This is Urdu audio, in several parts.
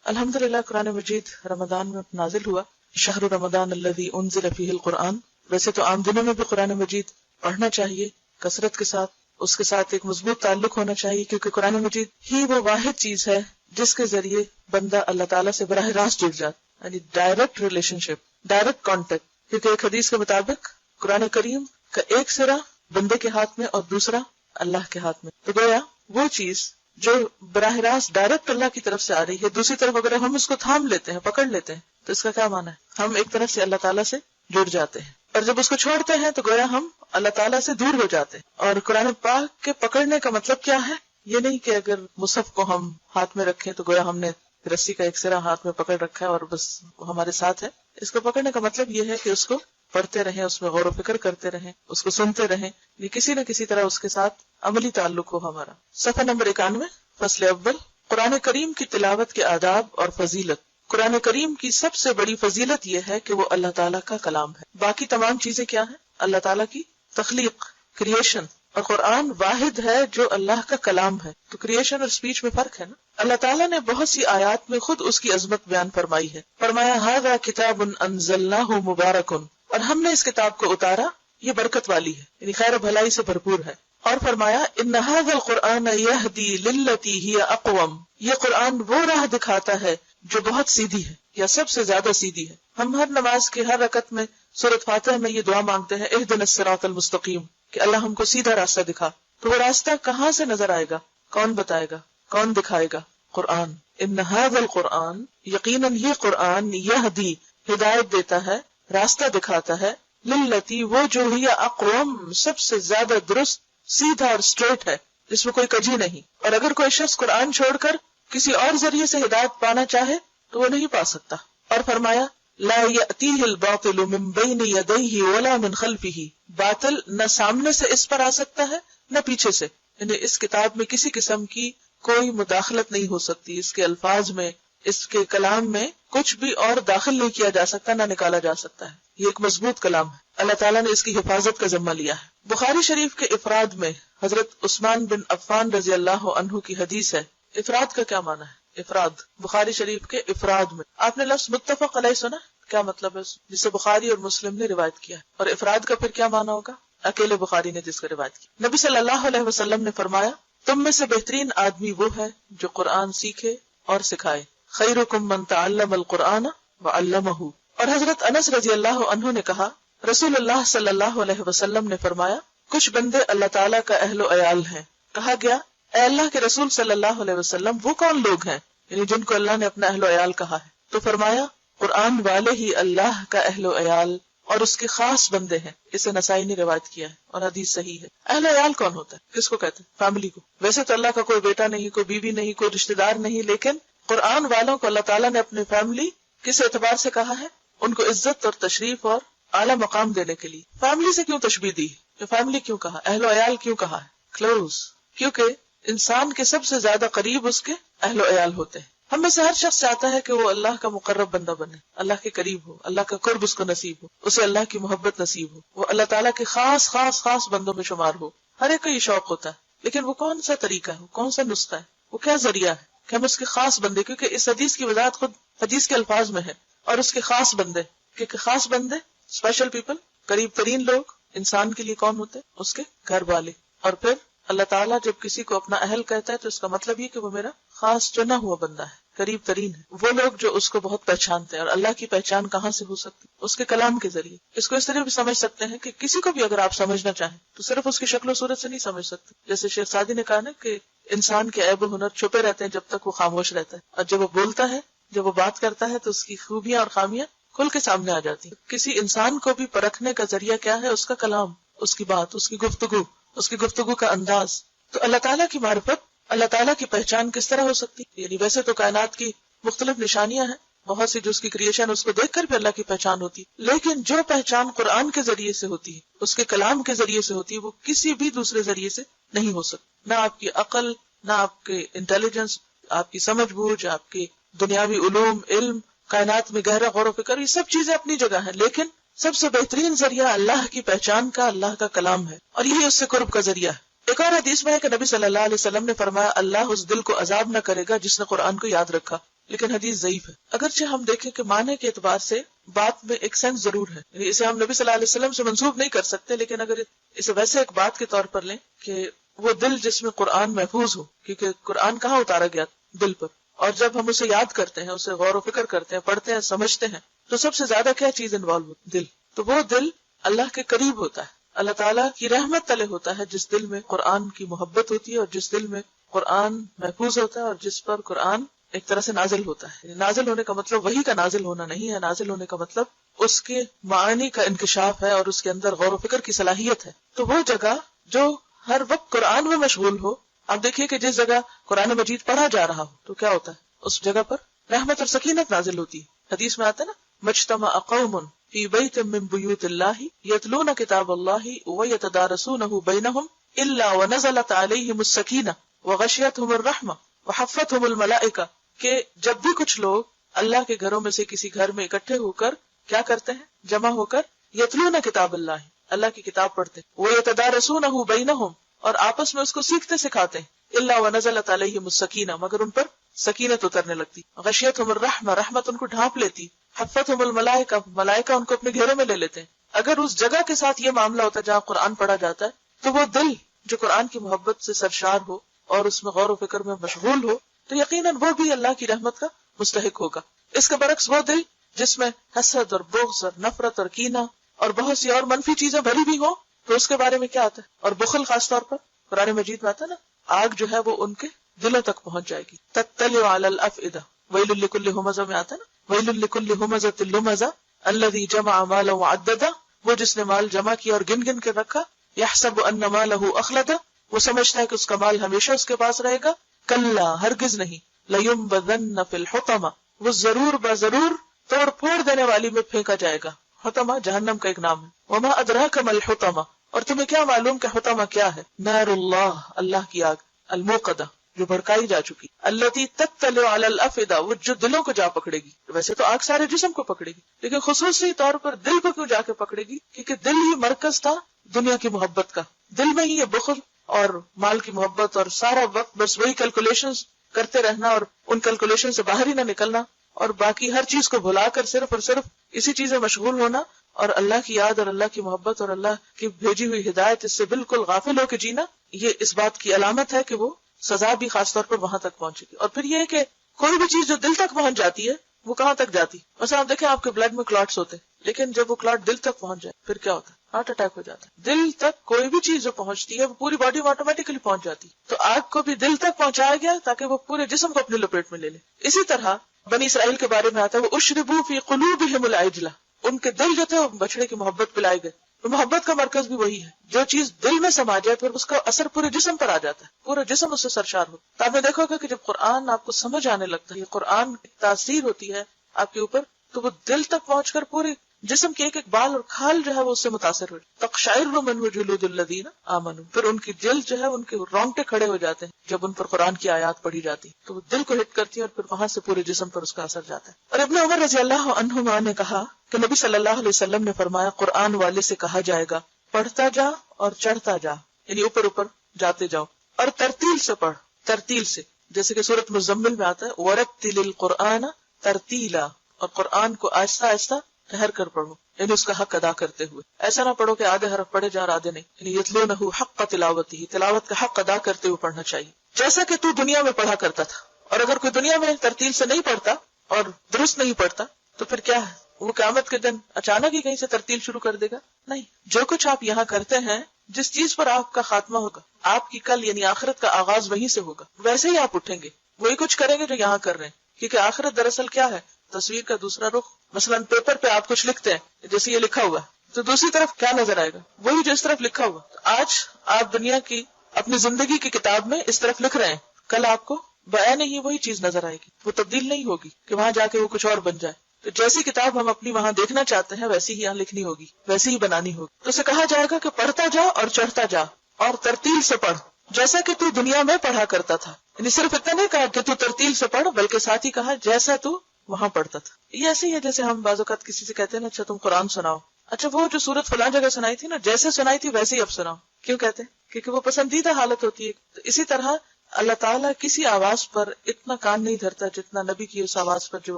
الحمدللہ قرآن مجید رمضان میں نازل ہوا، شہر رمضان الذی انزل فیہ القرآن۔ ویسے تو عام دنوں میں بھی قرآن مجید پڑھنا چاہیے کثرت کے ساتھ، اس کے ساتھ ایک مضبوط تعلق ہونا چاہیے، کیونکہ قرآن مجید ہی وہ واحد چیز ہے جس کے ذریعے بندہ اللہ تعالیٰ سے براہ راست جڑ جاتا، یعنی ڈائریکٹ ریلیشن شپ، ڈائریکٹ کانٹیکٹ۔ کیونکہ ایک حدیث کے مطابق قرآن کریم کا ایک سرا بندے کے ہاتھ میں اور دوسرا اللہ کے ہاتھ میں، تو گویا وہ چیز جو براہ راست ڈائریکٹ اللہ کی طرف سے آ رہی ہے، دوسری طرف اگر ہم اس کو تھام لیتے ہیں، پکڑ لیتے ہیں، تو اس کا کیا معنی ہے؟ ہم ایک طرف سے اللہ تعالیٰ سے جڑ جاتے ہیں، اور جب اس کو چھوڑتے ہیں تو گویا ہم اللہ تعالیٰ سے دور ہو جاتے ہیں۔ اور قرآن پاک کے پکڑنے کا مطلب کیا ہے؟ یہ نہیں کہ اگر مصحف کو ہم ہاتھ میں رکھیں تو گویا ہم نے رسی کا ایک سرا ہاتھ میں پکڑ رکھا ہے اور بس ہمارے ساتھ ہے۔ اس کو پکڑنے کا مطلب یہ ہے کہ اس کو پڑھتے رہیں، اس میں غور و فکر کرتے رہیں، اس کو سنتے رہیں، یہ کسی نہ کسی طرح اس کے ساتھ عملی تعلق ہو ہمارا۔ صفحہ نمبر 91، فصل اول، قرآن کریم کی تلاوت کے آداب اور فضیلت۔ قرآن کریم کی سب سے بڑی فضیلت یہ ہے کہ وہ اللہ تعالیٰ کا کلام ہے۔ باقی تمام چیزیں کیا ہیں؟ اللہ تعالیٰ کی تخلیق، کریشن، اور قرآن واحد ہے جو اللہ کا کلام ہے۔ تو کریشن اور اسپیچ میں فرق ہے نا۔ اللہ تعالیٰ نے بہت سی آیات میں خود اس کی عظمت بیان فرمائی ہے۔ فرمایا ھذا کتاب انزلناہ مبارک، اور ہم نے اس کتاب کو اتارا، یہ برکت والی ہے، یعنی خیر و بھلائی سے بھرپور ہے۔ اور فرمایا ان ھذا القرآن یہدی للتی ہی اقوم، یہ قرآن وہ راہ دکھاتا ہے جو بہت سیدھی ہے یا سب سے زیادہ سیدھی ہے۔ ہم ہر نماز کے ہر رکعت میں سورۃ فاتحہ میں یہ دعا مانگتے ہیں، اہدنا الصراط المستقیم، کہ اللہ ہم کو سیدھا راستہ دکھا۔ تو وہ راستہ کہاں سے نظر آئے گا؟ کون بتائے گا؟ کون دکھائے گا؟ قرآن۔ ان ھذا القرآن، یقیناً یہ قرآن، یہدی، ہدایت دیتا ہے، راستہ دکھاتا ہے، للتی، وہ جو ہی اقوم، سب سے زیادہ درست، سیدھا اور اسٹریٹ ہے، جس میں کوئی کجی نہیں۔ اور اگر کوئی شخص قرآن چھوڑ کر کسی اور ذریعے سے ہدایت پانا چاہے تو وہ نہیں پا سکتا۔ اور فرمایا لا یأتیہ الباطل من بین یدیہ ولا من خلفہ، باطل نہ سامنے سے اس پر آ سکتا ہے نہ پیچھے سے، یعنی اس کتاب میں کسی قسم کی کوئی مداخلت نہیں ہو سکتی، اس کے الفاظ میں، اس کے کلام میں کچھ بھی اور داخل نہیں کیا جا سکتا، نہ نکالا جا سکتا ہے۔ یہ ایک مضبوط کلام ہے، اللہ تعالیٰ نے اس کی حفاظت کا ذمہ لیا ہے۔ بخاری شریف کے افراد میں حضرت عثمان بن عفان رضی اللہ عنہ کی حدیث ہے۔ افراد کا کیا معنی ہے؟ افراد بخاری شریف کے افراد میں، آپ نے لفظ متفق علیہ سنا، کیا مطلب ہے؟ جسے بخاری اور مسلم نے روایت کیا، اور افراد کا پھر کیا معنی ہوگا؟ اکیلے بخاری نے جس کو روایت کی۔ نبی صلی اللہ علیہ وسلم نے فرمایا تم میں سے بہترین آدمی وہ ہے جو قرآن سیکھے اور سکھائے، خیرکم من تعلم القرآن وعلمہ۔ اور حضرت انس رضی اللہ عنہ نے کہا رسول اللہ صلی اللہ علیہ وسلم نے فرمایا کچھ بندے اللہ تعالیٰ کا اہل و عیال ہیں۔ کہا گیا اے اللہ کے رسول صلی اللہ علیہ وسلم وہ کون لوگ ہیں، یعنی جن کو اللہ نے اپنا اہل و عیال کہا ہے؟ تو فرمایا قرآن والے ہی اللہ کا اہل و عیال اور اس کے خاص بندے ہیں۔ اسے نسائی نے روایت کیا ہے اور حدیث صحیح ہے۔ اہل و عیال کون ہوتا ہے؟ کس کو کہتے ہیں؟ فیملی کو۔ ویسے تو اللہ کا کوئی بیٹا نہیں، کوئی بیوی نہیں، کوئی رشتہ دار نہیں، لیکن قرآن والوں کو اللہ تعالیٰ نے اپنی فیملی کس اعتبار سے کہا ہے؟ ان کو عزت اور تشریف اور اعلیٰ مقام دینے کے لیے۔ فیملی سے کیوں تشبیہ دی؟ فیملی کیوں کہا؟ اہل و عیال کیوں کہا ہے؟ کلوز، کیونکہ انسان کے سب سے زیادہ قریب اس کے اہل و عیال ہوتے ہیں۔ ہم میں سے ہر شخص چاہتا ہے کہ وہ اللہ کا مقرب بندہ بنے، اللہ کے قریب ہو، اللہ کا قرب اس کو نصیب ہو، اسے اللہ کی محبت نصیب ہو، وہ اللہ تعالیٰ کے خاص خاص خاص بندوں میں شمار ہو۔ ہر ایک کا یہ شوق ہوتا ہے، لیکن وہ کون سا طریقہ ہے، کون سا نسخہ ہے، وہ کیا ذریعہ ہے کہ ہم اس کے خاص بندے، کیونکہ اس حدیث کی وضاحت خود حدیث کے الفاظ میں ہے، اور اس کے خاص بندے، کیونکہ خاص بندے، اسپیشل پیپل، قریب ترین لوگ انسان کے لیے کون ہوتے؟ اس کے گھر والے۔ اور پھر اللہ تعالیٰ جب کسی کو اپنا اہل کہتا ہے تو اس کا مطلب یہ کہ وہ میرا خاص چنا ہوا بندہ ہے، قریب ترین ہے۔ وہ لوگ جو اس کو بہت پہچانتے ہیں، اور اللہ کی پہچان کہاں سے ہو سکتی؟ اس کے کلام کے ذریعے۔ اس کو اس طرح بھی سمجھ سکتے ہیں کہ کسی کو بھی اگر آپ سمجھنا چاہیں تو صرف اس کی شکل و صورت سے نہیں سمجھ سکتے۔ جیسے شیخ سعدی نے کہا نا کہ انسان کے عیب و ہنر چھپے رہتے ہیں جب تک وہ خاموش رہتا ہے، اور جب وہ بولتا ہے، جب وہ بات کرتا ہے تو اس کی خوبیاں اور خامیاں کھل کے سامنے آ جاتی ہیں۔ کسی انسان کو بھی پرکھنے کا ذریعہ کیا ہے؟ اس کا کلام، اس کی بات، اس کی گفتگو کا انداز۔ تو اللہ تعالیٰ کی معرفت، اللہ تعالیٰ کی پہچان کس طرح ہو سکتی؟ یعنی ویسے تو کائنات کی مختلف نشانیاں ہیں، بہت سی جو اس کی کریشن، اس کو دیکھ کر بھی اللہ کی پہچان ہوتی، لیکن جو پہچان قرآن کے ذریعے سے ہوتی ہے، اس کے کلام کے ذریعے سے ہوتی ہے، وہ کسی بھی دوسرے ذریعے سے نہیں ہو سکتی۔ نہ آپ کی عقل، نہ آپ کے انٹیلیجنس، آپ کی سمجھ بوجھ، آپ کے دنیاوی علوم، علم، کائنات میں گہرا غور و فکر، یہ سب چیزیں اپنی جگہ ہیں، لیکن سب سے بہترین ذریعہ اللہ کی پہچان کا، اللہ کا کلام ہے، اور یہی اس سے قرب کا ذریعہ ہے۔ ایک اور حدیث میں ہے کہ نبی صلی اللہ علیہ وسلم نے فرمایا اللہ اس دل کو عذاب نہ کرے گا جس نے قرآن کو یاد رکھا، لیکن حدیث ضعیف ہے. اگرچہ ہم دیکھیں کہ معنی کے اعتبار سے بات میں ایک سینس ضرور ہے، یعنی اسے ہم نبی صلی اللہ علیہ وسلم سے منسوب نہیں کر سکتے، لیکن اگر اسے ویسے ایک بات کے طور پر لیں کہ وہ دل جس میں قرآن محفوظ ہو، کیونکہ قرآن کہاں اتارا گیا؟ دل پر. اور جب ہم اسے یاد کرتے ہیں، اسے غور و فکر کرتے ہیں، پڑھتے ہیں، سمجھتے ہیں، تو سب سے زیادہ کیا چیز انوالو ہوتی؟ دل. تو وہ دل اللہ کے قریب ہوتا ہے، اللہ تعالیٰ کی رحمت تلے ہوتا ہے، جس دل میں قرآن کی محبت ہوتی ہے اور جس دل میں قرآن محفوظ ہوتا ہے اور جس پر قرآن ایک طرح سے نازل ہوتا ہے. نازل ہونے کا مطلب وحی کا نازل ہونا نہیں ہے، نازل ہونے کا مطلب اس کے معانی کا انکشاف ہے اور اس کے اندر غور و فکر کی صلاحیت ہے. تو وہ جگہ جو ہر وقت قرآن میں مشغول ہو، آپ دیکھیے کہ جس جگہ قرآن مجید پڑھا جا رہا ہو تو کیا ہوتا ہے؟ اس جگہ پر رحمت اور سکینت نازل ہوتی ہے. حدیث میں آتا ہے نا، مجتمع قوم فی بیت من بیوت اللہ یتلون کتاب اللہ ویتدارسونہ بینہم الا ونزلت علیہم السکینہ وغشیتہم الرحمہ وحفتہم الملائکہ، کہ جب بھی کچھ لوگ اللہ کے گھروں میں سے کسی گھر میں اکٹھے ہو کر کیا کرتے ہیں؟ جمع ہو کر یتلون کتاب اللہ، اللہ کی کتاب پڑھتے ہیں، ویتدارسونہ بینہم، اور آپس میں اس کو سیکھتے سکھاتے ہیں، الا ونزلت علیہم السکینہ، مگر ان پر سکینت اترنے لگتی، غشیتہم الرحمہ، رحمت ان کو ڈھانپ لیتی، حفتہم الملائکہ، ملائکہ ان کو اپنے گھروں میں لے لیتے ہیں. اگر اس جگہ کے ساتھ یہ معاملہ ہوتا ہے جہاں قرآن پڑھا جاتا ہے تو وہ دل جو قرآن کی محبت سے سرشار ہو اور اس میں غور و فکر میں مشغول ہو تو یقیناً وہ بھی اللہ کی رحمت کا مستحق ہوگا. اس کے برعکس وہ دل جس میں حسد اور بغض اور نفرت اور کینہ اور بہت سی اور منفی چیزیں بھری بھی ہوں تو اس کے بارے میں کیا آتا ہے؟ اور بخل خاص طور پر قرآن مجید میں آتا ہے نا، آگ جو ہے وہ ان کے دلوں تک پہنچ جائے گی. تطلع علی الافئدہ، ویل لکل ہمزہ میں آتا ہے نا، ویل لکل ہمزۃ لمزہ الذی جمع مالا وعددہ، وہ جس نے مال جمع کیا اور گن گن کے رکھا، یحسب ان مالہ اخلدہ، وہ سمجھتا ہے کہ اس کا مال ہمیشہ اس کے پاس رہے گا، کلا، ہرگز نہیں، لینبذن فی الحطمہ، وہ ضرور بضرور توڑ پھوڑ دینے والی میں پھینکا جائے گا. حطمہ جہنم کا ایک نام ہے. وما ادراک ما الحطمہ، اور تمہیں کیا معلوم کہ حطمہ کیا ہے؟ نار اللہ، اللہ کی آگ، الموقدہ، جو بھڑکائی جا چکی، التی تطلع علی الافئدہ، وہ جو دلوں کو جا پکڑے گی. ویسے تو آگ سارے جسم کو پکڑے گی لیکن خصوصی طور پر دل کو کیوں جا کے پکڑے گی؟ کیونکہ دل ہی مرکز تھا دنیا کی محبت کا. دل میں ہی یہ بخل اور مال کی محبت اور سارا وقت بس وہی کیلکولیشنز کرتے رہنا اور ان کیلکولیشن سے باہر ہی نہ نکلنا اور باقی ہر چیز کو بھلا کر صرف اور صرف اسی چیز میں مشغول ہونا اور اللہ کی یاد اور اللہ کی محبت اور اللہ کی بھیجی ہوئی ہدایت اس سے بالکل غافل ہو کے جینا، یہ اس بات کی علامت ہے کہ وہ سزا بھی خاص طور پر وہاں تک پہنچے گی. اور پھر یہ ہے کہ کوئی بھی چیز جو دل تک پہنچ جاتی ہے وہ کہاں تک جاتی؟ مثلا آپ دیکھیں آپ کے بلڈ میں کلاٹس ہوتے ہیں لیکن جب وہ کلاٹ دل تک پہنچ جائے پھر کیا ہوتا ہے؟ ہارٹ اٹیک ہو جاتا ہے. دل تک کوئی بھی چیز جو پہنچتی ہے وہ پوری باڈی میں آٹومیٹکلی پہنچ جاتی. تو آگ کو بھی دل تک پہنچایا گیا تاکہ وہ پورے جسم کو اپنی لپیٹ میں لے لے. اسی طرح بنی اسرائیل کے بارے میں آتا ہے وہ اشربوا فی قلوبہم العجلہ، ان کے دل جو تھے وہ بچڑے کی محبت پلائے گئے. تو محبت کا مرکز بھی وہی ہے، جو چیز دل میں سما جائے پھر اس کا اثر پورے جسم پر آ جاتا ہے، پورا جسم اس سے سرشار ہو. تو آپ نے دیکھا ہوگا کہ جب قرآن آپ کو سمجھ آنے لگتا ہے، قرآن کی تاثیر ہوتی ہے آپ کے اوپر تو وہ دل تک پہنچ کر پورے جسم کے ایک ایک بال اور کھال جو ہے وہ اس سے متاثر ہو جائے. تقشعر منہ جلود الذین آمنوا، پھر ان کی جلد جو ہے ان کے رونگٹے کھڑے ہو جاتے ہیں جب ان پر قرآن کی آیات پڑھی جاتی تو وہ دل کو ہٹ کرتی ہے اور پھر وہاں سے پورے جسم پر اس کا اثر جاتا ہے. اور ابن عمر رضی اللہ عنہما نے کہا کہ نبی صلی اللہ علیہ وسلم نے فرمایا قرآن والے سے کہا جائے گا پڑھتا جا اور چڑھتا جا، یعنی اوپر اوپر جاتے جاؤ اور ترتیل سے پڑھ، ترتیل سے، جیسے کہ سورۃ مزمل میں آتا ہے وَرَتِّلِ الْقُرْآنَ تَرْتِيلًا، اور قرآن کو آہستہ آہستہ ٹھہر کر پڑھو، یعنی اس کا حق ادا کرتے ہوئے. ایسا نہ پڑھو کہ آدھے حرف پڑھے جا اور آدھے نہیں، یعنی یتلونہ حق تلاوتہ، تلاوت کا حق ادا کرتے ہوئے پڑھنا چاہیے جیسا کہ تو دنیا میں پڑھا کرتا تھا. اور اگر کوئی دنیا میں ترتیل سے نہیں پڑھتا اور درست نہیں پڑھتا تو پھر کیا ہے؟ وہ قیامت کے دن اچانک ہی کہیں سے ترتیل شروع کر دے گا؟ نہیں. جو کچھ آپ یہاں کرتے ہیں، جس چیز پر آپ کا خاتمہ ہوگا، آپ کی کل یعنی آخرت کا آغاز وہیں سے ہوگا، ویسے ہی آپ اٹھیں گے، وہی کچھ کریں گے جو یہاں کر رہے ہیں. کیونکہ آخرت دراصل کیا ہے؟ تصویر کا دوسرا رخ. مثلا پیپر پہ آپ کچھ لکھتے ہیں جیسے یہ لکھا ہوا ہے تو دوسری طرف کیا نظر آئے گا؟ وہی جو اس طرف لکھا ہوا. آج آپ دنیا کی اپنی زندگی کی کتاب میں اس طرف لکھ رہے ہیں، کل آپ کو بیان ہی وہی چیز نظر آئے گی، وہ تبدیل نہیں ہوگی کہ وہاں جا کے وہ کچھ اور بن جائے. تو جیسی کتاب ہم اپنی وہاں دیکھنا چاہتے ہیں ویسی ہی یہاں لکھنی ہوگی، ویسی ہی بنانی ہوگی. تو اسے کہا جائے گا کہ پڑھتا جا اور چڑھتا جا اور ترتیل سے پڑھ جیسا کہ تو دنیا میں پڑھا کرتا تھا. یعنی صرف اتنا نہیں کہا کہ تو ترتیل سے پڑھ بلکہ ساتھ ہی کہا جیسا تو وہاں پڑھتا تھا. یہ ایسے ہی ہے جیسے ہم بعض اوقات کسی سے کہتے ہیں نا اچھا تم قرآن سناؤ، اچھا وہ جو سورت فلاں جگہ سنائی تھی نا جیسے سنائی تھی ویسے ہی اب سناؤ. کیوں کہتے ہیں؟ کیونکہ وہ پسندیدہ حالت ہوتی ہے. تو اسی طرح اللہ تعالیٰ کسی آواز پر اتنا کان نہیں دھرتا جتنا نبی کی اس آواز پر جو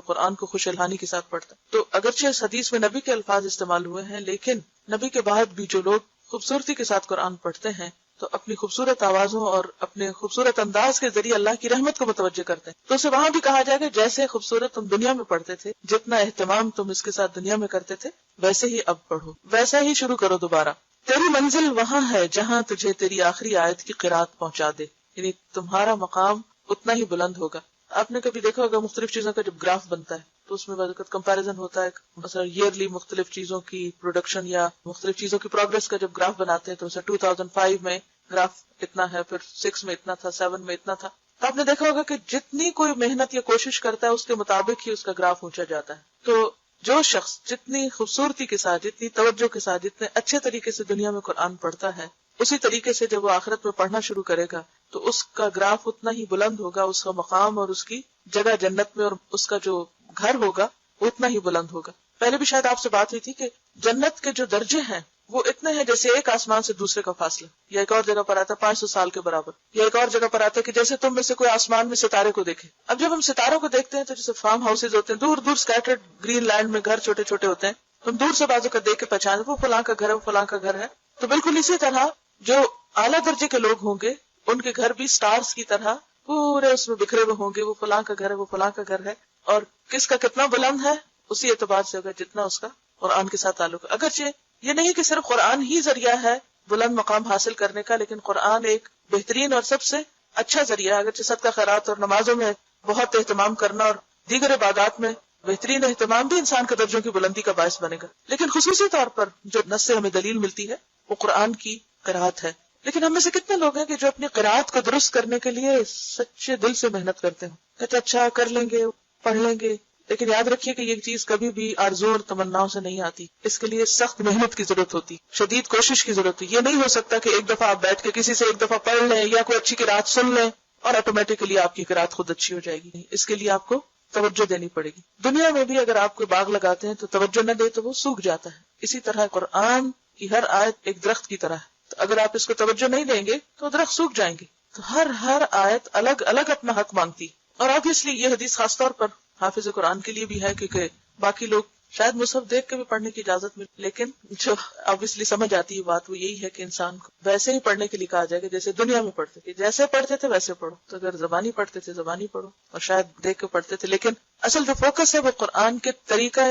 قرآن کو خوش الحانی کے ساتھ پڑھتا. تو اگرچہ اس حدیث میں نبی کے الفاظ استعمال ہوئے ہیں، لیکن نبی کے بعد بھی جو لوگ خوبصورتی کے ساتھ قرآن پڑھتے ہیں تو اپنی خوبصورت آوازوں اور اپنے خوبصورت انداز کے ذریعے اللہ کی رحمت کو متوجہ کرتے ہیں. تو اسے وہاں بھی کہا جائے گا جیسے خوبصورت تم دنیا میں پڑھتے تھے، جتنا اہتمام تم اس کے ساتھ دنیا میں کرتے تھے، ویسے ہی اب پڑھو، ویسا ہی شروع کرو دوبارہ. تیری منزل وہاں ہے جہاں تجھے تیری آخری آیت کی قرات پہنچا دے، یعنی تمہارا مقام اتنا ہی بلند ہوگا. آپ نے کبھی دیکھا ہوگا مختلف چیزوں کا جب گراف بنتا ہے تو اس میں بعض اوقات کمپیریزن ہوتا ہے، مثلا ایئرلی مختلف چیزوں کی پروڈکشن یا مختلف چیزوں کی پروگرس کا جب گراف بناتے ہیں تو 2005 میں گراف اتنا ہے، پھر 6 میں اتنا تھا، 7 میں اتنا تھا. تو آپ نے دیکھا ہوگا کہ جتنی کوئی محنت یا کوشش کرتا ہے اس کے مطابق ہی اس کا گراف اونچا جاتا ہے. تو جو شخص جتنی خوبصورتی کے ساتھ، جتنی توجہ کے ساتھ، جتنے اچھے طریقے سے دنیا میں قرآن پڑھتا ہے، اسی طریقے سے جب وہ آخرت میں پڑھنا شروع کرے گا تو اس کا گراف اتنا ہی بلند ہوگا، اس کا مقام اور اس کی جگہ جنت میں اور اس کا جو گھر ہوگا اتنا ہی بلند ہوگا. پہلے بھی شاید آپ سے بات ہوئی تھی کہ جنت کے جو درجے ہیں وہ اتنے ہیں جیسے ایک آسمان سے دوسرے کا فاصلہ، یا ایک اور جگہ پر آتا ہے 500 سال کے برابر، یا ایک اور جگہ پر آتا ہے کہ جیسے تم میں سے کوئی آسمان میں ستارے کو دیکھے. اب جب ہم ستاروں کو دیکھتے ہیں تو جیسے فارم ہاؤسز ہوتے ہیں دور دور سکیٹرڈ گرین لینڈ میں، گھر چھوٹے چھوٹے ہوتے ہیں، تم دور سے بازو کا دیکھ کے پہچان وہ فلاں کا گھر ہے، وہ فلاں کا گھر ہے. تو بالکل اسی طرح جو اعلیٰ درجے کے لوگ ہوں گے ان کے گھر بھی سٹارز کی طرح پورے اس میں بکھرے ہوئے ہوں گے، وہ فلاں کا گھر ہے، وہ فلاں کا گھر ہے. اور کس کا کتنا بلند ہے اسی اعتبار سے ہوگا جتنا اس کا قرآن کے ساتھ تعلق ہے. اگرچہ یہ نہیں کہ صرف قرآن ہی ذریعہ ہے بلند مقام حاصل کرنے کا، لیکن قرآن ایک بہترین اور سب سے اچھا ذریعہ ہے. اگرچہ صدقہ خیرات اور نمازوں میں بہت اہتمام کرنا اور دیگر عبادات میں بہترین اہتمام بھی انسان کے درجوں کی بلندی کا باعث بنے گا، لیکن خصوصی طور پر جو نص سے ہمیں دلیل ملتی ہے وہ قرآن کی قرات ہے. لیکن ہم میں سے کتنے لوگ ہیں کہ جو اپنی قرات کو درست کرنے کے لیے سچے دل سے محنت کرتے ہیں، کہتے اچھا کر لیں گے، پڑھ لیں گے، لیکن یاد رکھیے کہ یہ چیز کبھی بھی آرزو اور تمناؤں سے نہیں آتی. اس کے لیے سخت محنت کی ضرورت ہوتی، شدید کوشش کی ضرورت ہوتی. یہ نہیں ہو سکتا کہ ایک دفعہ آپ بیٹھ کے کسی سے ایک دفعہ پڑھ لیں یا کوئی اچھی قرات سن لیں اور آٹومیٹکلی آپ کی قرات خود اچھی ہو جائے گی. اس کے لیے آپ کو توجہ دینی پڑے گی. دنیا میں بھی اگر آپ کوئی باغ لگاتے ہیں تو توجہ نہ دے تو وہ سوکھ جاتا ہے. اسی طرح قرآن کی ہر آیت ایک درخت کی طرح ہے، تو اگر آپ اس کو توجہ نہیں دیں گے تو درخت سوکھ جائیں گے. تو ہر آیت الگ الگ اپنا حق مانگتی. اور obviously یہ حدیث خاص طور پر حافظ قرآن کے لیے بھی ہے، کیونکہ باقی لوگ شاید مصحف دیکھ کے بھی پڑھنے کی اجازت ملے، لیکن جو obviously سمجھ آتی ہے بات وہ یہی ہے کہ انسان کو ویسے ہی پڑھنے کے لیے کہا جائے گا جیسے دنیا میں پڑھتے تھے. جیسے پڑھتے تھے ویسے پڑھو. تو اگر زبانی پڑھتے تھے زبانی پڑھو، اور شاید دیکھ کے پڑھتے تھے، لیکن اصل جو فوکس ہے وہ قرآن کے طریقہ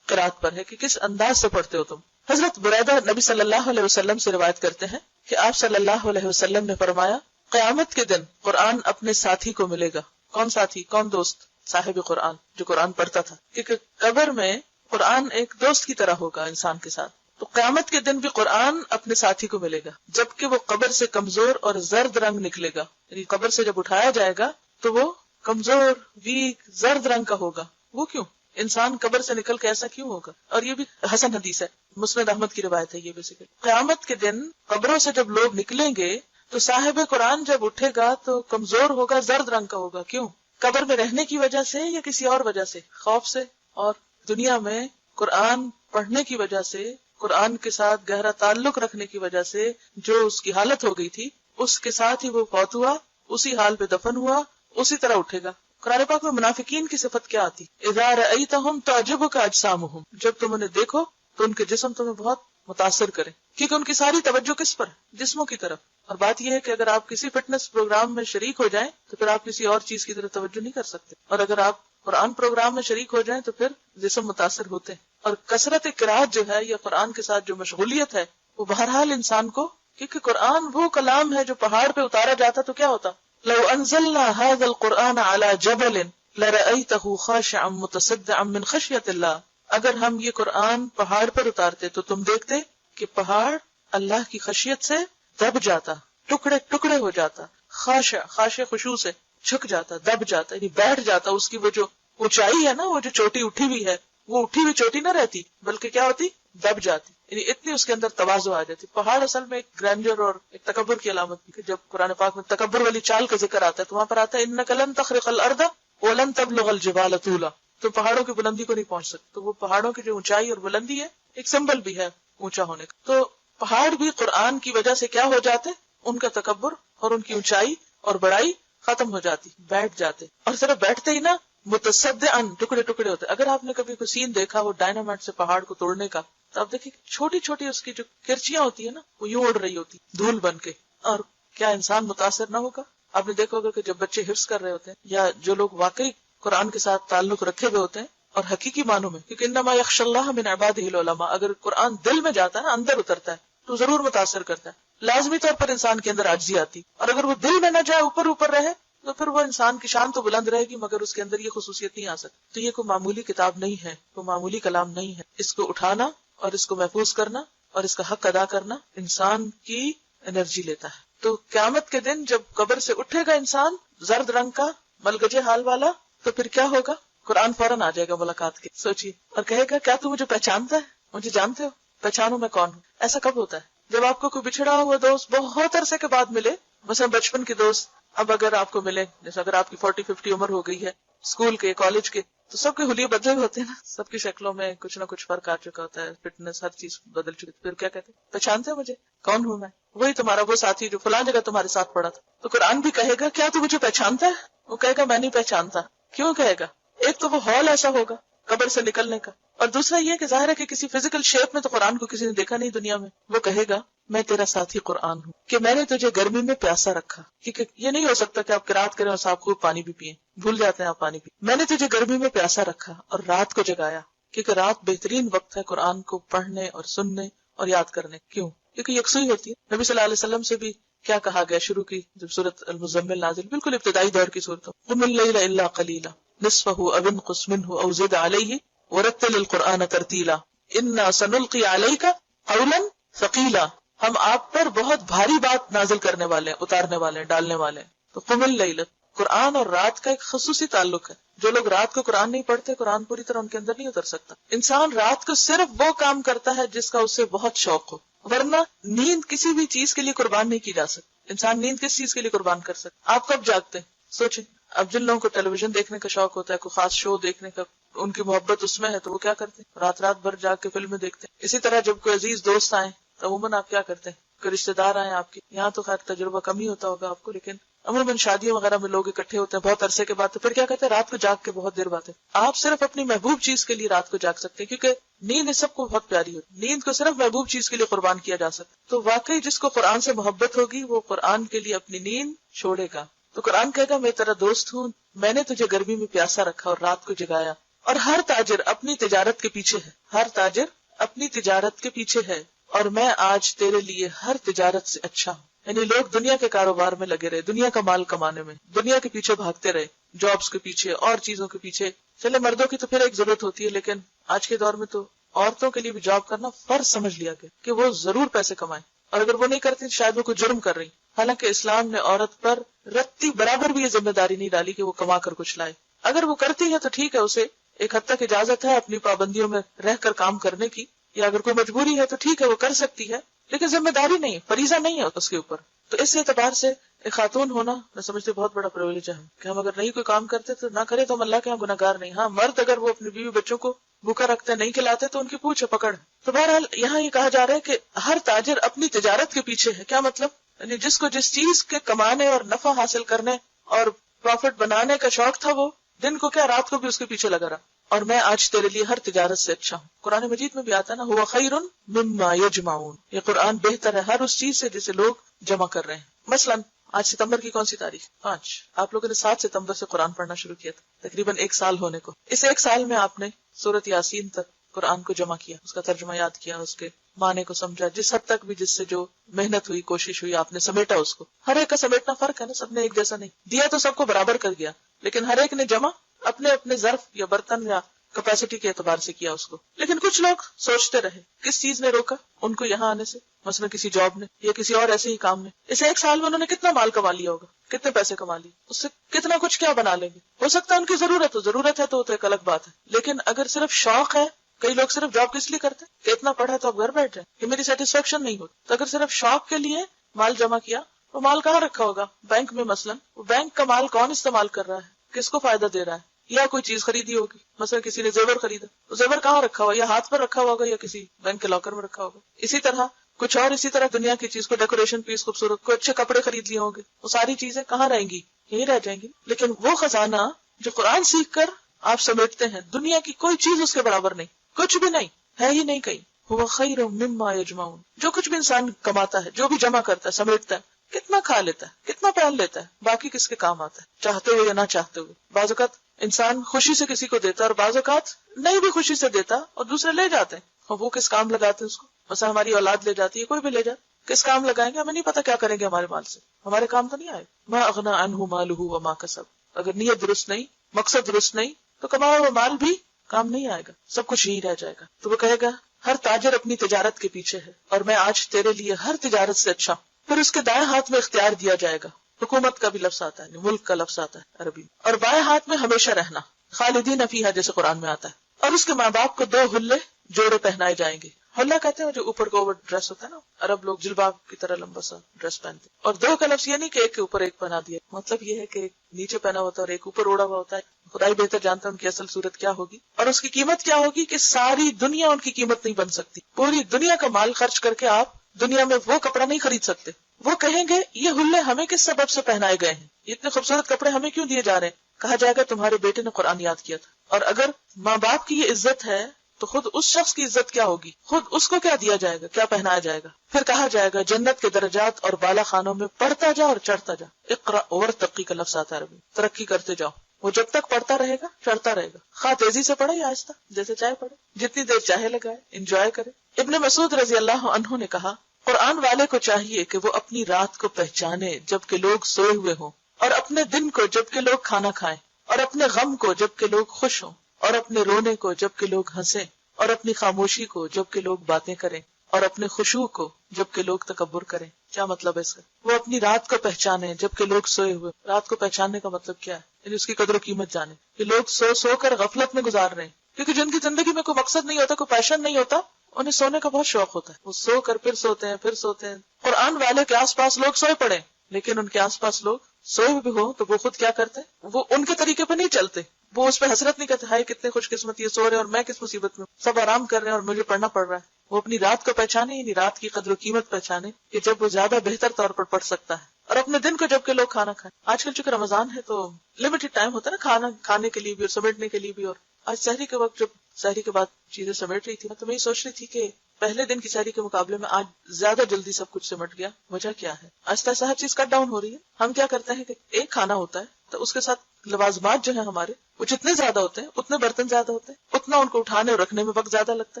قرات پر ہے کہ کس انداز سے پڑھتے ہو تم. حضرت بریدہ نبی صلی اللہ علیہ وسلم سے روایت کرتے ہیں کہ آپ صلی اللہ علیہ وسلم نے فرمایا، قیامت کے دن قرآن اپنے ساتھی کو ملے گا. کون ساتھی؟ کون دوست؟ صاحب قرآن، جو قرآن پڑھتا تھا. کیونکہ قبر میں قرآن ایک دوست کی طرح ہوگا انسان کے ساتھ. تو قیامت کے دن بھی قرآن اپنے ساتھی کو ملے گا، جبکہ وہ قبر سے کمزور اور زرد رنگ نکلے گا. یعنی قبر سے جب اٹھایا جائے گا تو وہ کمزور، ویک، زرد رنگ کا ہوگا. وہ کیوں؟ انسان قبر سے نکل کے ایسا کیوں ہوگا؟ اور یہ بھی حسن حدیث ہے، مسند احمد کی روایت ہے. یہ بیسیکلی قیامت کے دن قبروں سے جب لوگ نکلیں گے تو صاحب قرآن جب اٹھے گا تو کمزور ہوگا، زرد رنگ کا ہوگا. کیوں؟ قبر میں رہنے کی وجہ سے یا کسی اور وجہ سے؟ خوف سے. اور دنیا میں قرآن پڑھنے کی وجہ سے، قرآن کے ساتھ گہرا تعلق رکھنے کی وجہ سے جو اس کی حالت ہو گئی تھی اس کے ساتھ ہی وہ فوت ہوا، اسی حال پہ دفن ہوا، اسی طرح اٹھے گا. قرآن پاک میں منافقین کی صفت کیا آتی؟ اذا رأیتہم تعجبک اجسامہم، جب تم انہیں دیکھو تو ان کے جسم تمہیں بہت متاثر کریں، کیونکہ ان کی ساری توجہ کس پر؟ جسموں کی طرف. اور بات یہ ہے کہ اگر آپ کسی فٹنس پروگرام میں شریک ہو جائیں تو پھر آپ کسی اور چیز کی طرف توجہ نہیں کر سکتے، اور اگر آپ قرآن پروگرام میں شریک ہو جائیں تو پھر جسم متاثر ہوتے ہیں. اور کثرت قرات جو ہے یا قرآن کے ساتھ جو مشغولیت ہے وہ بہرحال انسان کو، کیونکہ قرآن وہ کلام ہے جو پہاڑ پہ اتارا جاتا تو کیا ہوتا؟ لو انزلنا هذا القرآن على جبل لرأيته خاشعا متصدعا من خشية الله. اگر ہم یہ قرآن پہاڑ پر اتارتے تو تم دیکھتے کہ پہاڑ اللہ کی خشیت سے دب جاتا، ٹکڑے ٹکڑے ہو جاتا. خاشع خشوع سے جھک جاتا، دب جاتا، یعنی بیٹھ جاتا. اس کی وہ جو اونچائی ہے نا، وہ جو چوٹی اٹھی ہوئی ہے، وہ اٹھی ہوئی چوٹی نہ رہتی بلکہ کیا ہوتی؟ دب جاتی. یعنی اتنی اس کے اندر تواضع آ جاتی. پہاڑ اصل میں ایک گرینڈر اور ایک تکبر کی علامت ہے. جب قرآن پاک میں تکبر والی چال کا ذکر آتا ہے تو وہاں پر آتا ہے انک لن تخرق الارض ولن تبلغ الجبال طولا. تو پہاڑوں کی بلندی کو نہیں پہنچ سکتے. تو وہ پہاڑوں کی جو اونچائی اور بلندی ہے ایک سمبل بھی ہے اونچا ہونے کا. تو پہاڑ بھی قرآن کی وجہ سے کیا ہو جاتے؟ ان کا تکبر اور ان کی اونچائی اور بڑائی ختم ہو جاتی، بیٹھ جاتے، اور صرف بیٹھتے ہی نا متصدعن ٹکڑے ٹکڑے ہوتے. اگر آپ نے کبھی کوئی سین دیکھا وہ ڈائنامائٹ سے پہاڑ کو توڑنے کا، تو آپ دیکھیں چھوٹی چھوٹی اس کی جو کرچیاں ہوتی ہے نا وہ یوں اڑ رہی ہوتی دھول بن کے. اور کیا انسان متاثر نہ ہوگا؟ آپ نے دیکھا ہوگا کہ جب بچے حفظ کر رہے ہوتے ہیں یا جو لوگ واقعی قرآن کے ساتھ تعلق رکھے ہوئے ہوتے ہیں اور حقیقی معنوں میں، کیونکہ انما یخشی اللہ من عبادہ العلماء، اگر قرآن دل میں جاتا ہے نا، اندر اترتا ہے تو ضرور متاثر کرتا ہے. لازمی طور پر انسان کے اندر عاجزی آتی، اور اگر وہ دل میں نہ جائے، اوپر اوپر رہے، تو پھر وہ انسان کی شان تو بلند رہے گی مگر اس کے اندر یہ خصوصیت نہیں آ سکتی. تو یہ کوئی معمولی کتاب نہیں ہے، کوئی معمولی کلام نہیں ہے. اس کو اٹھانا اور اس کو محفوظ کرنا اور اس کا حق ادا کرنا انسان کی انرجی لیتا ہے. تو قیامت کے دن جب قبر سے اٹھے گا انسان زرد رنگ کا ملگجے حال والا، تو پھر کیا ہوگا؟ قرآن فوراً آ جائے گا ملاقات کے. سوچیے، اور کہے گا کیا تو مجھے پہچانتا ہے؟ مجھے جانتے ہو؟ پہچانو میں کون ہوں. ایسا کب ہوتا ہے؟ جب آپ کو کوئی بچھڑا ہوا دوست بہت عرصے کے بعد ملے، مثلا بچپن کے دوست اب اگر آپ کو ملے، جیسے اگر آپ کی 40-50 عمر ہو گئی ہے، اسکول کے کالج کے، تو سب کے حلیے بدلے ہوتے ہیں نا، سب کی شکلوں میں کچھ نہ کچھ فرق آ چکا ہوتا ہے، فٹنس ہر چیز بدل چکی. پھر کیا کہتے ہیں؟ پہچانتے ہو مجھے؟ کون ہوں میں؟ وہی تمہارا وہ ساتھی جو فلاں جگہ تمہارے ساتھ پڑھا تھا. تو قرآن بھی کہے گا کیا تو مجھے پہچانتا ہے؟ وہ کہے گا میں نہیں پہچانتا. کیوں کہے گا؟ ایک تو وہ ہال ایسا ہوگا قبر سے نکلنے کا، اور دوسرا یہ کہ ظاہر ہے کہ کسی فزیکل شیپ میں تو قرآن کو کسی نے دیکھا نہیں دنیا میں. وہ کہے گا میں تیرا ساتھی قرآن ہوں کہ میں نے تجھے گرمی میں پیاسا رکھا، کیونکہ یہ نہیں ہو سکتا کہ آپ قرات کریں اور صاحب خوب پانی بھی پیئیں، بھول جاتے ہیں آپ پانی پی. میں نے تجھے گرمی میں پیاسا رکھا اور رات کو جگایا، کیونکہ رات بہترین وقت ہے قرآن کو پڑھنے اور سننے اور یاد کرنے. کیوں؟ کیونکہ یکسوئی ہوتی ہے. نبی صلی اللہ علیہ وسلم سے بھی کیا کہا گیا شروع کی جب سورۃ المزمل نازل، بالکل ابتدائی دور کی صورت، قم اللیل الا قلیلا نصفہ او انقص منہ او زد علیہ ورتل القرآن ترتیلا انا سنلقی علیک قولا ثقیلا. ہم آپ پر بہت بھاری بات نازل کرنے والے ہیں، اتارنے والے ہیں، ڈالنے والے ہیں. تو قم اللیل، قرآن اور رات کا ایک خصوصی تعلق ہے. جو لوگ رات کو قرآن نہیں پڑھتے، قرآن پوری طرح ان کے اندر نہیں اتر سکتا. انسان رات کو صرف وہ کام کرتا ہے جس کا اسے بہت شوق ہو، ورنہ نیند کسی بھی چیز کے لیے قربان نہیں کی جا سکتی. انسان نیند کس چیز کے لیے قربان کر سکتا؟ آپ کب جاگتے ہیں؟ سوچیں. اب جن لوگوں کو ٹیلی ویژن دیکھنے کا شوق ہوتا ہے، کوئی خاص شو دیکھنے کا، ان کی محبت اس میں ہے، تو وہ کیا کرتے ہیں؟ رات رات بھر جاگ کے فلمیں دیکھتے ہیں. اسی طرح جب کوئی عزیز دوست آئے تو عموماً آپ کیا کرتے ہیں؟ کوئی رشتے دار آئے آپ کے یہاں، تو خیر تجربہ کم ہی ہوتا ہوگا آپ کو، لیکن عموماً شادیوں وغیرہ میں لوگ اکٹھے ہوتے ہیں بہت عرصے کے بعد، تو پھر کیا کہتے ہیں؟ رات کو جاگ کے بہت دیر بعد. آپ صرف اپنی محبوب چیز کے لیے رات کو جاگ سکتے ہیں، کیونکہ نیند اس سب کو بہت پیاری ہوتی. نیند کو صرف محبوب چیز کے لیے قربان کیا جا سکتا. تو واقعی جس کو قرآن سے محبت ہوگی وہ قرآن کے لیے اپنی نیند چھوڑے گا. تو قرآن کہے گا میں تیرا دوست ہوں، میں نے تجھے گرمی میں پیاسا رکھا اور رات کو جگایا. اور ہر تاجر اپنی تجارت کے پیچھے ہے، ہر تاجر اپنی تجارت کے پیچھے ہے، اور میں آج تیرے لیے ہر تجارت سے اچھا ہوں. یعنی لوگ دنیا کے کاروبار میں لگے رہے، دنیا کا مال کمانے میں، دنیا کے پیچھے بھاگتے رہے، جابس کے پیچھے اور چیزوں کے پیچھے. چلے مردوں کی تو پھر ایک ضرورت ہوتی ہے، لیکن آج کے دور میں تو عورتوں کے لیے بھی جاب کرنا فرض سمجھ لیا گیا کہ وہ ضرور پیسے کمائیں، اور اگر وہ نہیں کرتی شاید وہ کوئی جرم کر رہی. حالانکہ اسلام نے عورت پر رتی برابر بھی یہ ذمہ داری نہیں ڈالی کہ وہ کما کر کچھ لائے. اگر وہ کرتی ہے تو ٹھیک ہے، اسے ایک حد تک اجازت ہے اپنی پابندیوں میں رہ کر کام کرنے کی، یا اگر کوئی مجبوری ہے تو ٹھیک ہے وہ کر سکتی ہے، لیکن ذمہ داری نہیں، فریضہ نہیں ہے اس کے اوپر. تو اس اعتبار سے ایک خاتون ہونا میں سمجھتے بہت بڑا پرولیج ہے کہ ہم اگر نہیں کوئی کام کرتے تو نہ کرے تو ہم اللہ کے یہاں گناہگار نہیں. ہاں مرد اگر وہ اپنی بیوی بچوں کو بھوکا رکھتے نہیں کھلاتے تو ان کی پوچھ پکڑ. تو بہرحال یہاں یہ کہا جا رہا ہے کہ ہر تاجر اپنی تجارت کے پیچھے ہے. کیا مطلب؟ یعنی جس کو جس چیز کے کمانے اور نفع حاصل کرنے اور پروفٹ بنانے کا شوق تھا، وہ دن کو کیا رات کو بھی اس کے پیچھے لگا رہا. اور میں آج تیرے لیے ہر تجارت سے اچھا ہوں. قرآن مجید میں بھی آتا ہے نا، ہوا خیر مما یجمعون. یہ قرآن بہتر ہے ہر اس چیز سے جسے لوگ جمع کر رہے ہیں. مثلا آج ستمبر کی کون سی تاریخ؟ 5. آپ لوگوں نے 7 ستمبر سے قرآن پڑھنا شروع کیا تھا، تقریباً 1 سال ہونے کو. اس 1 سال میں آپ نے سورۃ یاسین تک قرآن کو جمع کیا، اس کا ترجمہ یاد کیا، اس کے معنی کو سمجھا، جس حد تک بھی جس سے جو محنت ہوئی، کوشش ہوئی، آپ نے سمیٹا اس کو. ہر ایک کا سمیٹنا فرق ہے نا، سب نے ایک جیسا نہیں دیا، تو سب کو برابر کر گیا، لیکن ہر ایک نے جمع اپنے اپنے ظرف یا برتن یا کیپیسٹی کے اعتبار سے کیا اس کو. لیکن کچھ لوگ سوچتے رہے، کس چیز نے روکا ان کو یہاں آنے سے؟ مثلا کسی جاب نے یا کسی اور ایسے ہی کام نے. اس 1 سال میں انہوں نے کتنا مال کما لیا ہوگا، کتنے پیسے کما لیے، اس سے کتنا کچھ کیا بنا لیں گے. ہو سکتا ہے ان کی ضرورت ہے تو ایک الگ بات ہے، لیکن اگر صرف شوق ہے، کئی لوگ صرف جاب کس لیے کرتے ہیں کہ اتنا پڑھا تو اب گھر بیٹھ جائیں کہ میری سیٹسفیکشن نہیں ہوتی. تو اگر صرف شوق کے لیے مال جمع کیا، وہ مال کہاں رکھا ہوگا؟ بینک میں. مثلا وہ بینک کا مال کون استعمال کر رہا ہے، کس کو فائدہ دے رہا ہے؟ یا کوئی چیز خریدی ہوگی، مثلا کسی نے زیور خریدا، تو زیور کہاں رکھا ہوا؟ یا ہاتھ پر رکھا ہوگا یا کسی بینک کے لاکر میں رکھا ہوگا. اسی طرح کچھ اور، اسی طرح دنیا کی چیز کو ڈیکوریشن پیس خوبصورت، کوئی اچھے کپڑے خرید لیے ہوں گے، وہ ساری چیزیں کہاں رہیں گی؟ یہی رہ جائیں گی. لیکن وہ خزانہ جو قرآن سیکھ کر آپ سمیٹتے ہیں، دنیا کی کوئی چیز اس کے برابر نہیں، کچھ بھی نہیں ہے ہی نہیں کہیں. هو خیر مما یجمعون، جو کچھ بھی انسان کماتا ہے، جو بھی جمع کرتا ہے، سمیٹتا ہے، کتنا کھا لیتا ہے، کتنا پہن لیتا ہے، باقی کس کے کام آتا ہے، چاہتے ہوئے یا نہ چاہتے ہوئے. بعض اوقات انسان خوشی سے کسی کو دیتا ہے اور بعض اوقات نہیں بھی خوشی سے دیتا اور دوسرے لے جاتے ہیں. اور وہ کس کام لگاتے ہیں اس کو؟ مثلا ہماری اولاد لے جاتی ہے، کوئی بھی لے جائے، کس کام لگائیں گے؟ ہمیں نہیں پتا کیا کریں گے ہمارے مال سے، ہمارے کام تو نہیں آئے. ما اغنى عنہ مالہ وما کسب. اگر نیت درست نہیں، مقصد درست نہیں، تو کمایا ہوا مال بھی کام نہیں آئے گا، سب کچھ یہی رہ جائے گا. تو وہ کہے گا ہر تاجر اپنی تجارت کے پیچھے ہے اور میں آج تیرے لیے ہر تجارت سے اچھا. پھر اس کے دائیں ہاتھ میں اختیار دیا جائے گا. حکومت کا بھی لفظ آتا ہے، ملک کا لفظ آتا ہے عربی میں. اور بائیں ہاتھ میں ہمیشہ رہنا، خالدین فیہا جیسے قرآن میں آتا ہے. اور اس کے ماں باپ کو 2 حلے جوڑے پہنائے جائیں گے. حلہ کہتے ہیں جو اوپر کو اوور ڈریس ہوتا ہے نا، عرب لوگ جلباب کی طرح لمبا سا ڈریس پہنتے ہیں. اور 2 کا لفظ یہ نہیں کہ ایک کے اوپر ایک پہنا دیا، مطلب یہ ہے کہ ایک نیچے پہنا ہوتا ہے اور ایک اوپر اوڑا ہوا ہوتا ہے. خدا ہی بہتر جانتا ہے ان کی اصل صورت کیا ہوگی اور اس کی قیمت کیا ہوگی کہ ساری دنیا ان کی قیمت نہیں بن سکتی. پوری دنیا کا مال خرچ کر کے آپ دنیا میں وہ کپڑا نہیں خرید سکتے. وہ کہیں گے یہ حلے ہمیں کس سبب سے پہنائے گئے ہیں، اتنے خوبصورت کپڑے ہمیں کیوں دیے جا رہے ہیں؟ کہا جائے گا تمہارے بیٹے نے قرآن یاد کیا تھا. اور اگر ماں باپ کی یہ عزت ہے تو خود اس شخص کی عزت کیا ہوگی، خود اس کو کیا دیا جائے گا، کیا پہنایا جائے گا. پھر کہا جائے گا جنت کے درجات اور بالا خانوں میں پڑھتا جا اور چڑھتا جا. اقرا ورتقی کا لفظ آتا ہے عربی، ترقی کرتے جاؤ. وہ جب تک پڑھتا رہے گا چڑھتا رہے گا، خواہ تیزی سے پڑھے یا آہستہ، جیسے چاہے پڑھے، جتنی دیر چاہے لگائے، انجوائے کرے. ابن مسعود رضی اللہ عنہ نے کہا قرآن والے کو چاہیے کہ وہ اپنی رات کو پہچانے جبکہ لوگ سوئے ہوئے ہوں، اور اپنے دن کو جبکہ لوگ کھانا کھائیں، اور اپنے غم کو جبکہ لوگ خوش ہوں، اور اپنے رونے کو جبکہ لوگ ہنسیں، اور اپنی خاموشی کو جبکہ لوگ باتیں کریں، اور اپنے خشوع کو جبکہ لوگ تکبر کریں. کیا مطلب ہے اس کا؟ وہ اپنی رات کو پہچانے جبکہ لوگ سوئے ہوئے. رات کو پہچاننے کا مطلب کیا ہے؟ یعنی اس کی قدر و قیمت جانے کہ لوگ سو کر غفلت میں گزار رہے ہیں، کیونکہ جن کی زندگی میں کوئی مقصد نہیں ہوتا، کوئی پیشن نہیں ہوتا، انہیں سونے کا بہت شوق ہوتا ہے. وہ سو کر پھر سوتے ہیں، پھر سوتے ہیں. قرآن والے کے آس پاس لوگ سوئے پڑے لیکن ان کے آس پاس لوگ سوئے بھی ہو تو وہ خود کیا کرتے ہیں؟ وہ ان کے طریقے پہ نہیں چلتے، وہ اس پہ حسرت نہیں کرتے ہائے کتنے خوش قسمت یہ سو رہے ہیں اور میں کس مصیبت میں، سب آرام کر رہے ہیں اور مجھے پڑھنا پڑ رہا ہے. وہ اپنی رات کو پہچانے، یعنی رات کی قدر و قیمت پہچانے کہ جب وہ زیادہ بہتر طور پر پڑھ سکتا ہے، اور اپنے دن کو جب کہ لوگ کھانا کھائیں. آج کل چونکہ رمضان ہے تو لمیٹڈ ٹائم ہوتا ہے نا کھانا کھانے کے لیے بھی اور سمیٹنے کے لیے بھی. اور آج سحری کے وقت جب سحری کے بعد چیزیں سمیٹ رہی تھی تو میں یہ سوچ رہی تھی کہ پہلے دن کی سحری کے مقابلے میں آج زیادہ جلدی سب کچھ سمٹ گیا. وجہ کیا ہے؟ آہستہ آہستہ ہر چیز کٹ ڈاؤن ہو رہی ہے. ہم کیا کرتے ہیں کہ ایک کھانا ہوتا ہے تو اس کے ساتھ لوازمات جو ہیں ہمارے وہ جتنے زیادہ ہوتے ہیں اتنے برتن زیادہ ہوتے ہیں، اتنا ان کو اٹھانے اور رکھنے میں وقت زیادہ لگتا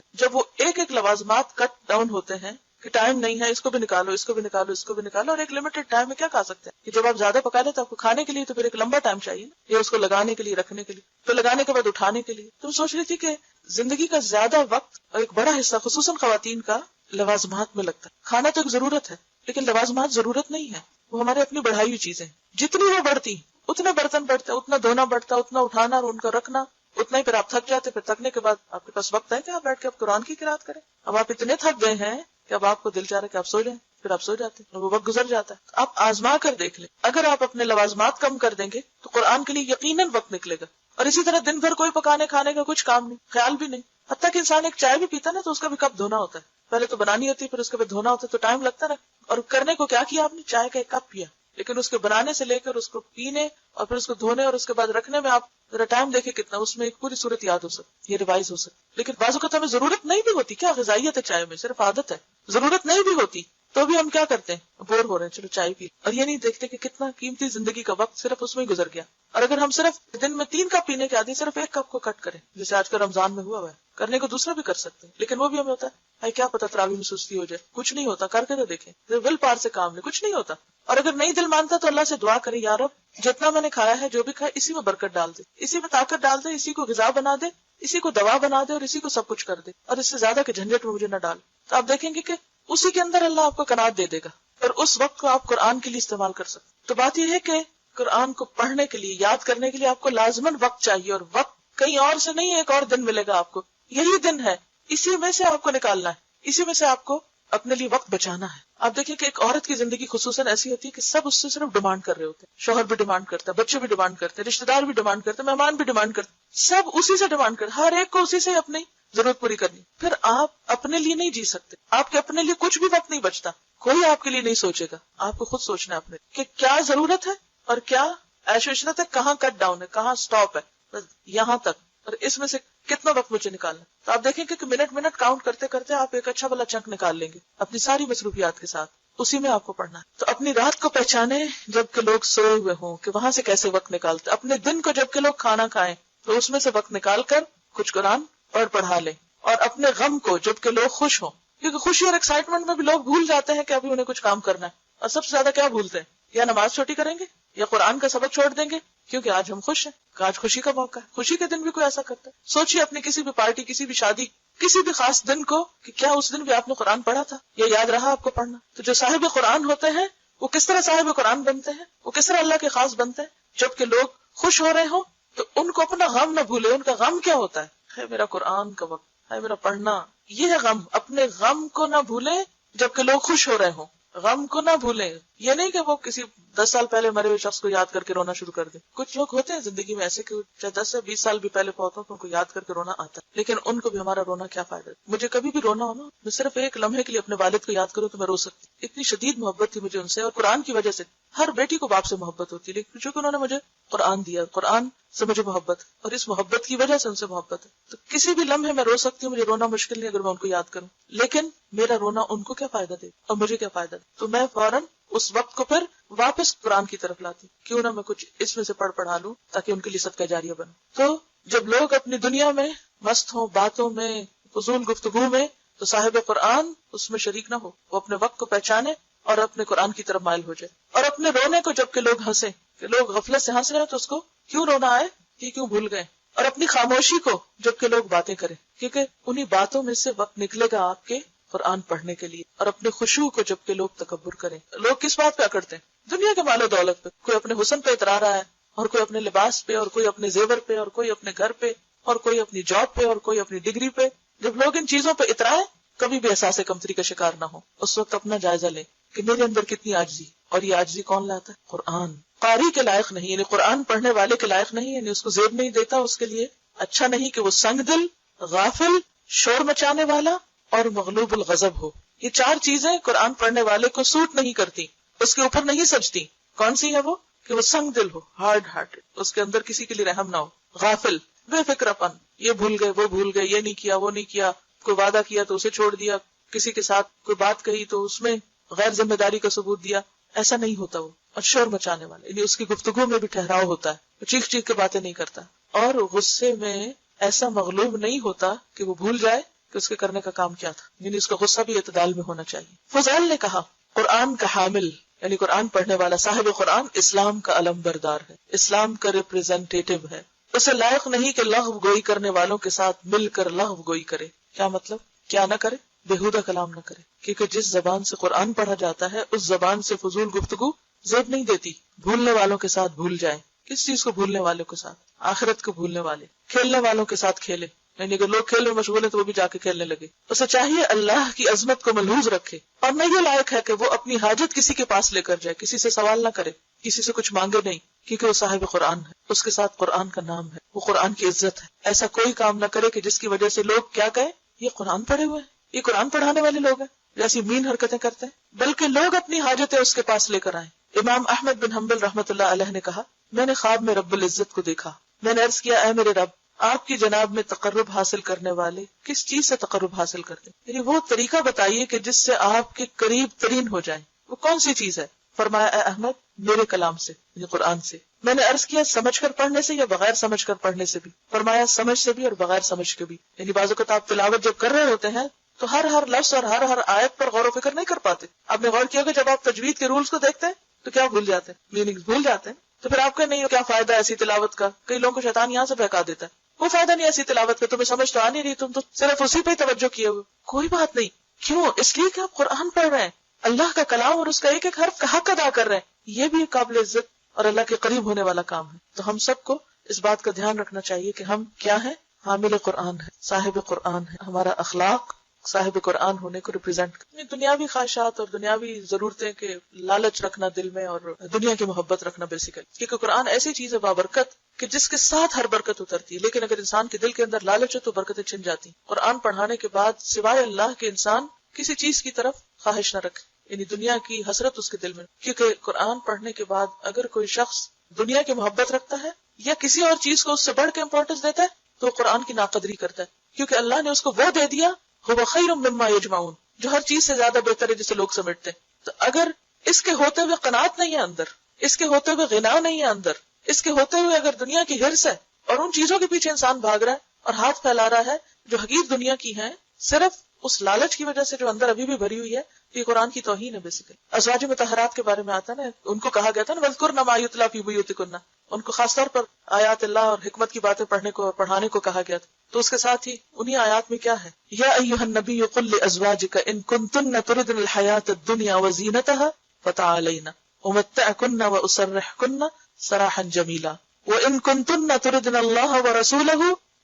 ہے. جب وہ ایک ایک لوازمات کٹ ڈاؤن ہوتے ہیں کہ ٹائم نہیں ہے، اس کو بھی نکالو، اس کو بھی نکالو، اس کو بھی نکالو، اور ایک لمیٹڈ ٹائم میں کیا کھا سکتے ہیں کہ جب آپ زیادہ پکا لیں تو آپ کو کھانے کے لیے تو پھر ایک لمبا ٹائم چاہیے نا، یا اس کو لگانے کے لیے، رکھنے کے لیے، تو لگانے کے بعد اٹھانے کے لیے. تو سوچ رہی تھی کہ زندگی کا زیادہ وقت اور ایک بڑا حصہ خصوصاً خواتین کا لوازمات میں لگتا ہے. کھانا تو ایک ضرورت ہے لیکن لوازمات ضرورت نہیں ہے، وہ ہمارے اپنی بڑھائی ہوئی چیزیں. جتنی وہ بڑھتی اتنے برتن بڑھتے، اتنا دھونا بڑھتا، اتنا اٹھانا اور ان کا رکھنا، اتنا ہی پھر آپ تھک جاتے. پھر تھکنے کے بعد آپ کے پاس وقت ہے کہ آپ بیٹھ کے آپ قرآن کی قرات کریں. اب آپ اتنے تھک گئے ہیں کہ اب آپ کو دل چاہ رہا ہے کہ آپ سو جائیں، پھر آپ سو جاتے ہیں اور وہ وقت گزر جاتا ہے. آپ آزما کر دیکھ لیں، اگر آپ اپنے لوازمات کم کر دیں گے تو قرآن کے لیے یقیناً وقت نکلے گا. اور اسی طرح دن بھر کوئی پکانے کھانے کا کچھ کام نہیں، خیال بھی نہیں. حتیٰ کہ انسان ایک چائے بھی پیتا نا تو اس کا بھی کپ دھونا ہوتا ہے. پہلے تو بنانی ہوتی ہے پھر اس کے بعد دھونا ہوتا ہے، تو ٹائم لگتا ہے نا. اور کرنے کو کیا کیا آپ نے؟ چائے کا ایک کپ پیا، لیکن اس کے بنانے سے لے کر اس کو پینے اور پھر اس کو دھونے اور اس کے بعد رکھنے میں آپ ذرا ٹائم دیکھیں کتنا، اس میں ایک پوری صورت یاد ہو سکتی، یہ ریوائز ہو سکتی. لیکن بعض اوقات ہمیں ضرورت نہیں بھی ہوتی. کیا غذائیت ہے چائے میں؟ صرف عادت ہے. ضرورت نہیں بھی ہوتی تو بھی ہم کیا کرتے ہیں؟ بور ہو رہے ہیں، چلو چائے پی. اور یہ نہیں دیکھتے کہ کتنا قیمتی زندگی کا وقت صرف اس میں ہی گزر گیا. اور اگر ہم صرف دن میں 3 کپ پینے کے عادی، صرف 1 کپ کو کٹ کریں جیسے آج کل رمضان میں ہوا ہے، کرنے کو دوسرا بھی کر سکتے ہیں لیکن وہ بھی ہمیں ہوتا ہے کیا پتا تراویح میں سستی ہو جائے. کچھ نہیں ہوتا، کر کے تو دیکھیں، ول پار سے کام نہیں، کچھ نہیں ہوتا. اور اگر نہیں دل مانتا تو اللہ سے دعا کریں، یا رب جتنا میں نے کھایا ہے، جو بھی کھایا، اسی میں برکت ڈال دے، اسی میں طاقت ڈال دے، اسی کو غذا بنا دے، اسی کو دوا بنا دے اور اسی کو سب کچھ کر دے، اور اس سے زیادہ کہ جھنجٹ میں مجھے نہ ڈال. تو آپ دیکھیں گے کہ اسی کے اندر اللہ آپ کو قناعت دے دے گا اور اس وقت کو آپ قرآن کے لیے استعمال کر سکتے. تو بات یہ ہے کہ قرآن کو پڑھنے کے لیے، یاد کرنے کے لیے آپ کو لازماً وقت چاہیے، اور وقت کہیں اور سے نہیں، ایک اور دن ملے گا آپ کو، یہی دن ہے، اسی میں سے آپ کو نکالنا ہے، اسی میں سے آپ کو اپنے لیے وقت بچانا ہے. آپ دیکھیں کہ ایک عورت کی زندگی خصوصاً ایسی ہوتی ہے کہ سب اس سے صرف ڈیمانڈ کر رہے ہوتے ہیں. شوہر بھی ڈیمانڈ کرتا ہے، بچے بھی ڈیمانڈ کرتے ہیں، رشتہ دار بھی ڈیمانڈ کرتے ہیں، مہمان بھی ڈیمانڈ کرتے ہیں، سب اسی سے ڈیمانڈ کرتے ہیں، ہر ایک کو اسی سے اپنی ضرورت پوری کرنی. پھر آپ اپنے لیے نہیں جی سکتے، آپ کے اپنے لیے کچھ بھی وقت نہیں بچتا. کوئی آپ کے لیے نہیں سوچے گا، آپ کو خود سوچنا ہے اپنے کہ کیا ضرورت ہے اور کیا عیش و عشرت ہے کہاں کٹ ڈاؤن ہے، کہاں سٹاپ ہے، بس یہاں تک، اور اس میں سے کتنا وقت مجھے نکالنا. تو آپ دیکھیں کہ منٹ کاؤنٹ کرتے کرتے آپ ایک اچھا بلا چنک نکال لیں گے اپنی ساری مصروفیات کے ساتھ. اسی میں آپ کو پڑھنا ہے. تو اپنی رات کو پہچانے جب کہ لوگ سوئے ہوئے ہوں کہ وہاں سے کیسے وقت نکالتے. اپنے دن کو جب کہ لوگ کھانا کھائیں تو اس میں سے وقت نکال کر کچھ قرآن پڑھا لیں. اور اپنے غم کو جب کہ لوگ خوش ہوں، کیونکہ خوشی اور ایکسائٹمنٹ میں بھی لوگ بھول جاتے ہیں کہ ابھی انہیں کچھ کام کرنا ہے. اور سب سے زیادہ کیا بھولتے ہیں؟ یا نماز چھوٹی کریں گے یا قرآن کا سبق چھوڑ دیں گے کیونکہ آج ہم خوش ہیں، کہ آج خوشی کا موقع ہے. خوشی کے دن بھی کوئی ایسا کرتا ہے؟ سوچیے اپنی کسی بھی پارٹی، کسی بھی شادی، کسی بھی خاص دن کو کہ کیا اس دن بھی آپ نے قرآن پڑھا تھا یا یاد رہا آپ کو پڑھنا. تو جو صاحب قرآن ہوتے ہیں وہ کس طرح صاحب قرآن بنتے ہیں، وہ کس طرح اللہ کے خاص بنتے ہیں؟ جبکہ لوگ خوش ہو رہے ہوں تو ان کو اپنا غم نہ بھولے. ان کا غم کیا ہوتا ہے میرا قرآن کا وقت ہے، میرا پڑھنا. یہ ہے غم. اپنے غم کو نہ بھولے جبکہ لوگ خوش ہو رہے ہوں. غم کو نہ بھولیں. یہ نہیں کہ وہ کسی 10 سال پہلے مرے ہوئے شخص کو یاد کر کے رونا شروع کر دیں. کچھ لوگ ہوتے ہیں زندگی میں ایسے کہ چاہے 10 سے 20 سال بھی پہلے پہنچو تو ان کو یاد کر کے رونا آتا ہے، لیکن ان کو بھی ہمارا رونا کیا فائدہ. مجھے کبھی بھی رونا ہونا، میں صرف ایک لمحے کے لیے اپنے والد کو یاد کروں تو میں رو سکتی. اتنی شدید محبت تھی مجھے ان سے. اور قرآن کی وجہ سے ہر بیٹی کو باپ سے محبت ہوتی ہے، لیکن چونکہ انہوں نے مجھے قرآن دیا، قرآن سے مجھے محبت، اور اس محبت کی وجہ سے ان سے محبت ہے. تو کسی بھی لمحے میں رو سکتی ہوں، مجھے رونا مشکل نہیں اگر میں ان کو یاد کروں. لیکن میرا رونا ان کو کیا فائدہ دے اور مجھے کیا فائدہ دے. تو میں فوراً اس وقت کو پھر واپس قرآن کی طرف لاتی. کیوں نہ میں کچھ اس میں سے پڑھا لوں تاکہ ان کے لیے صدقہ جاریہ بنے. تو جب لوگ اپنی دنیا میں مست ہوں، باتوں میں، فضول گفتگو میں، تو صاحب قرآن اس میں شریک نہ ہو. وہ اپنے وقت کو پہچانے اور اپنے قرآن کی طرف مائل ہو جائے. اور اپنے رونے کو جب کہ لوگ ہنسیں، کہ لوگ غفلت سے ہنس رہے ہیں تو اس کو کیوں رونا آئے کہ کیوں بھول گئے. اور اپنی خاموشی کو جب کہ لوگ باتیں کریں، کیونکہ انہی باتوں میں سے وقت نکلے گا آپ کے قرآن پڑھنے کے لیے. اور اپنے خشوع کو جب کہ لوگ تکبر کریں. لوگ کس بات پہ اکڑتے ہیں؟ دنیا کے مال و دولت پہ. کوئی اپنے حسن پہ اترا رہا ہے، اور کوئی اپنے لباس پہ، اور کوئی اپنے زیور پہ، اور کوئی اپنے گھر پہ، اور کوئی اپنی جاب پہ، اور کوئی اپنی ڈگری پہ. جب لوگ ان چیزوں پہ اترائے کبھی بھی احساس کمتری کا شکار نہ ہو. اس وقت اپنا جائزہ لیں کہ میرے اندر کتنی عاجزی. اور یہ عاجزی کون لاتا ہے؟ قرآن. قاری کے لائق نہیں، یعنی قرآن پڑھنے والے کے لائق نہیں، یعنی اس کو زیب نہیں دیتا. اس کے لیے اچھا نہیں کہ وہ سنگ دل، غافل، شور مچانے والا اور مغلوب الغضب ہو. یہ 4 چیزیں قرآن پڑھنے والے کو سوٹ نہیں کرتی، اس کے اوپر نہیں سجتی. کون سی ہے وہ؟ کہ وہ سنگ دل ہو، ہارڈ ہارٹڈ، اس کے اندر کسی کے لیے رحم نہ ہو. غافل، بے فکر پن، یہ بھول گئے وہ بھول گئے، یہ نہیں کیا وہ نہیں کیا، کوئی وعدہ کیا تو اسے چھوڑ دیا، کسی کے ساتھ کوئی بات کہی تو اس میں غیر ذمہ داری کا ثبوت دیا. ایسا نہیں ہوتا وہ. اور شور مچانے والے، یعنی اس کی گفتگو میں بھی ٹھہراؤ ہوتا ہے، وہ چیخ چیخ کے باتیں نہیں کرتا. اور غصے میں ایسا مغلوب نہیں ہوتا کہ وہ بھول جائے کہ اس کے کرنے کا کام کیا تھا. یعنی اس کا غصہ بھی اعتدال میں ہونا چاہیے. فضائل نے کہا قرآن کا حامل یعنی قرآن پڑھنے والا، صاحب قرآن اسلام کا علم بردار ہے، اسلام کا ریپریزنٹیٹیو ہے. اسے لائق نہیں کہ لغو گوئی کرنے والوں کے ساتھ مل کر لغو گوئی کرے. کیا مطلب؟ کیا نہ کرے؟ بےہودہ کلام نہ کرے. کیونکہ جس زبان سے قرآن پڑھا جاتا ہے اس زبان سے فضول گفتگو زیب نہیں دیتی. بھولنے والوں کے ساتھ بھول جائیں. کس چیز کو بھولنے والوں کے ساتھ؟ آخرت کو بھولنے والے. کھیلنے والوں کے ساتھ کھیلے، یعنی اگر لوگ کھیل میں مشغول ہیں تو وہ بھی جا کے کھیلنے لگے. اسے چاہیے اللہ کی عظمت کو ملحوظ رکھے، اور نہ یہ لائق ہے کہ وہ اپنی حاجت کسی کے پاس لے کر جائے، کسی سے سوال نہ کرے، کسی سے کچھ مانگے نہیں، کیونکہ وہ صاحب قرآن ہے. اس کے ساتھ قرآن کا نام ہے، وہ قرآن کی عزت ہے. ایسا کوئی کام نہ کرے کہ جس کی وجہ سے لوگ کیا کہیں، یہ قرآن پڑھے ہوئے ہیں، یہ قرآن پڑھانے والے لوگ ہیں، جیسی مین حرکتیں کرتے ہیں. بلکہ لوگ اپنی حاجتیں اس کے پاس لے کر آئیں. امام احمد بن حنبل رحمۃ اللہ علیہ نے کہا، میں نے خواب میں رب العزت کو دیکھا. میں نے عرض کیا، اے میرے رب، آپ کی جناب میں تقرب حاصل کرنے والے کس چیز سے تقرب حاصل کرتے ہیں؟ یعنی وہ طریقہ بتائیے کہ جس سے آپ کے قریب ترین ہو جائیں. وہ کون سی چیز ہے؟ فرمایا، اے احمد، میرے کلام سے، یعنی قرآن سے. میں نے عرض کیا، سمجھ کر پڑھنے سے یا بغیر سمجھ کر پڑھنے سے بھی؟ فرمایا، سمجھ سے بھی اور بغیر سمجھ کے بھی. یعنی بعض اوقات آپ تلاوت جب کر رہے ہوتے ہیں تو ہر لفظ اور ہر آیت پر غور و فکر نہیں کر پاتے. آپ نے غور کیا کہ جب آپ تجوید کے رولز کو دیکھتے ہیں تو کیا بھول جاتے ہیں؟ میننگ بھول جاتے ہیں. تو پھر آپ کا نہیں کیا فائدہ ایسی تلاوت کا؟ کئی لوگوں کو شیطان یہاں سے بہکا دیتا ہے، کوئی فائدہ نہیں ایسی تلاوت کا، تمہیں سمجھ تو آ نہیں رہی، تم تو صرف اسی پہ توجہ کیے ہوئے. کوئی بات نہیں. کیوں؟ اس لیے کہ آپ قرآن پڑھ رہے ہیں، اللہ کا کلام، اور اس کا ایک ایک حرف کا حق ادا کر رہے ہیں. یہ بھی قابل عزت اور اللہ کے قریب ہونے والا کام ہے. تو ہم سب کو اس بات کا دھیان رکھنا چاہیے کہ ہم کیا ہیں؟ حامل قرآن ہے، صاحب قرآن ہے. ہمارا اخلاق صاحب قرآن ہونے کو ریپرزینٹ کریں. دنیاوی خواہشات اور دنیاوی ضرورتیں کہ لالچ رکھنا دل میں اور دنیا کی محبت رکھنا بیسیکلی، کیونکہ قرآن ایسی چیز ہے بابرکت کہ جس کے ساتھ ہر برکت اترتی ہے. لیکن اگر انسان کے دل کے اندر لالچ ہو تو برکتیں چھن جاتی. قرآن پڑھانے کے بعد سوائے اللہ کے انسان کسی چیز کی طرف خواہش نہ رکھے، یعنی دنیا کی حسرت اس کے دل میں. کیونکہ قرآن پڑھنے کے بعد اگر کوئی شخص دنیا کی محبت رکھتا ہے یا کسی اور چیز کو اس سے بڑھ کے امپورٹنس دیتا ہے تو قرآن کی ناقدری کرتا ہے، کیونکہ اللہ نے اس کو وہ دے دیا هو خیر مما یجمعون، جو ہر چیز سے زیادہ بہتر ہے جسے لوگ سمجھتے ہیں۔ تو اگر اس کے ہوتے ہوئے قناعت نہیں ہے اندر، اس کے ہوتے ہوئے غنا نہیں ہے اندر، اس کے ہوتے ہوئے اگر دنیا کی ہرس ہے اور ان چیزوں کے پیچھے انسان بھاگ رہا ہے اور ہاتھ پھیلا رہا ہے جو حقیقی دنیا کی ہیں صرف اس لالچ کی وجہ سے جو اندر ابھی بھی بھری ہوئی ہے، تو یہ قرآن کی توہین ہے بیسیکلی۔ ازواج مطہرات کے بارے میں آتا ہے نا، ان کو کہا گیا تھا نا وَاذْكُرْنَ مَا يُتْلَىٰ فِي بُيُوتِكُنَّ، ان کو خاص طور پر آیات اللہ اور حکمت کی باتیں پڑھنے کو اور پڑھانے کو کہا گیا تھا۔ تو اس کے ساتھ ہی انہی آیات میں کیا ہے، یا ایھا النبی قل لازواجک ان کنتن تردن الحیاۃ الدنیا وزینتها فتعالین امتعکن واسرحکن سراحا جمیلا وان کنتن تردن اللہ ورسولہ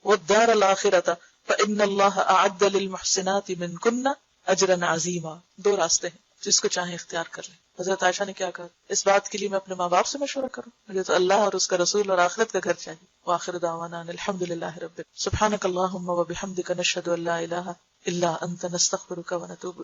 والدار الآخرۃ فان اللہ اعد للمحسنات منکن اجرا عظیما۔ دو راستے ہیں، جس کو چاہیں اختیار کر لیں۔ حضرت عائشہ نے کیا کہا، اس بات کے لیے میں اپنے ماں باپ سے مشورہ کروں، مجھے تو اللہ اور اس کا رسول اور آخرت کا گھر چاہیے۔ وآخر دعوانا ان الحمد للہ رب سبحانک اللہم وبحمدک نشہد ان لا الہ الا انت نستغفرک ونتوب